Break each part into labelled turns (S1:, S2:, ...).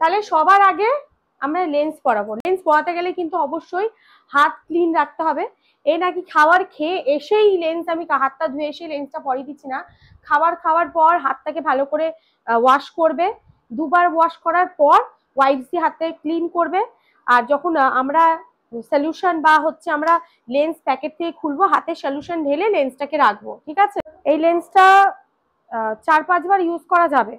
S1: তাহলে সবার আগে আমরা লেন্স পরাবো। লেন্স পরাতে গেলে কিন্তু অবশ্যই হাত ক্লিন রাখতে হবে। এই নাকি খাবার খেয়ে এসেই লেন্স, আমি হাতটা ধুয়ে এসে লেন্সটা পরিয়ে দিচ্ছি না। খাওয়ার পর হাতটাকে ভালো করে ওয়াশ করবে, দুবার ওয়াশ করার পর ওয়াইপস দিয়ে হাতটাকে ক্লিন করবে। আর যখন আমরা সলিউশন বা হচ্ছে আমরা লেন্স প্যাকেট থেকে খুলবো, হাতে সলিউশন ঢেলে লেন্সটাকে রাখবো, ঠিক আছে? এই লেন্সটা 4-5 বার ইউজ করা যাবে।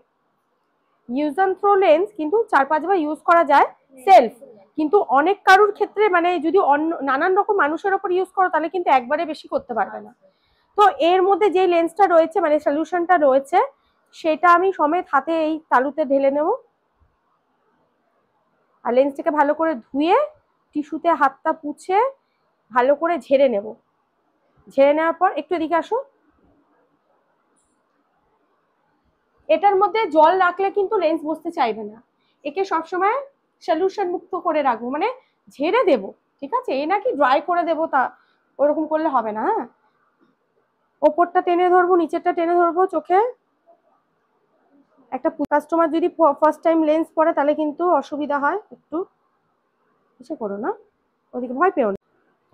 S1: ইউজ অ্যান্ড থ্রো লেন্স কিন্তু 4-5 বার ইউজ করা যায় সেলফ, কিন্তু অনেক কারুর ক্ষেত্রে মানে যদি অন্য নানান রকম মানুষের ওপর ইউজ করো তাহলে কিন্তু একবারে বেশি করতে পারবে না। তো এর মধ্যে যে লেন্সটা রয়েছে মানে সলিউশনটা রয়েছে সেটা আমি সমেত হাতে এই তালুতে ঢেলে নেব। আর লেন্সটাকে ভালো করে ধুয়ে টিস্যুতে হাতটা পুছে ভালো করে ঝেড়ে নেব। ঝেড়ে নেওয়ার পর একটু এদিকে আসো। এটার মধ্যে জল রাখলে কিন্তু লেন্স বসতে চাইবে না। একে সবসময় সলিউশন মুক্ত করে রাখবো, মানে ঝেড়ে দেব, ঠিক আছে? এ নাকি ড্রাই করে দেবো, তা ওরকম করলে হবে না। হ্যাঁ, ওপরটা টেনে ধরবো, নিচেরটা টেনে ধরবো চোখে। একটা কাস্টমার যদি ফার্স্ট টাইম লেন্স পরে তাহলে কিন্তু অসুবিধা হয় একটু। কিছু করো না, ওদিকে ভয় পেও না,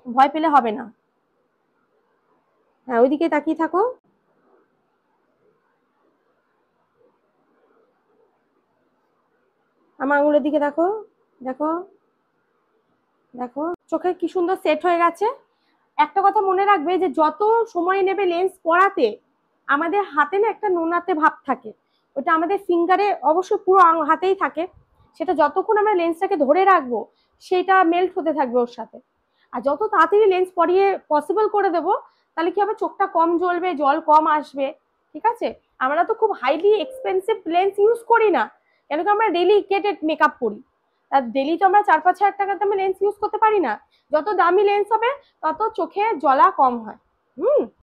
S1: ভয় পেলে হবে না। হ্যাঁ, ওইদিকে তাকিয়ে থাকো। আমার আঙুলের দিকে দেখো, দেখো দেখো চোখে কি সুন্দর সেট হয়ে গেছে। একটা কথা মনে রাখবে যে যত সময় নেবে লেন্স পরাতে আমাদের হাতে না একটা নোনাতে ভাব থাকে, ওটা আমাদের ফিঙ্গারে অবশ্য পুরো হাতেই থাকে। সেটা যতক্ষণ আমরা লেন্সটাকে ধরে রাখবো সেটা মেল্ট হতে থাকবে ওর সাথে। আর যত তাড়াতাড়ি লেন্স পরিয়ে পসিবল করে দেবো তাহলে কি হবে, চোখটা কম জ্বলবে, জল কম আসবে, ঠিক আছে? আমরা তো খুব হাইলি এক্সপেন্সিভ লেন্স ইউজ করি না, কেন কি আমরা ডেলিকেটেড মেকআপ করি। আর ডেলি তো আমরা 4-5 হাজার টাকার দামে লেন্স ইউজ করতে পারি না। যত দামি লেন্স হবে তত চোখে জ্বলা কম হয়।